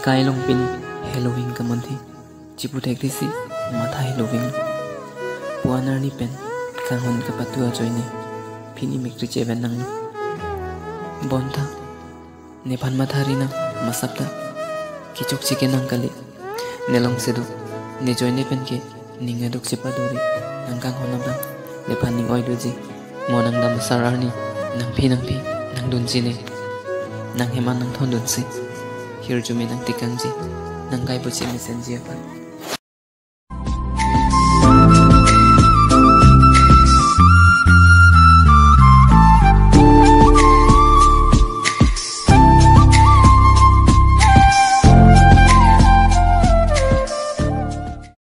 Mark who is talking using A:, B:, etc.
A: kai long pin Halloween ka monthi chipu thek disi matha Halloween puanar ni pen kangon ka patua joini phini mikri cheven nang bonta nephan mathari na masapta kichok chike nang kali nelong sedu ne joine pen ke ninga dok chipa dori nang kang honam nephan ning oi doji monang dam sarani nang phi nang dun ji ne nang heman nang thon dun si hirjumi nang tikangji nang kai bu chi mi senji apa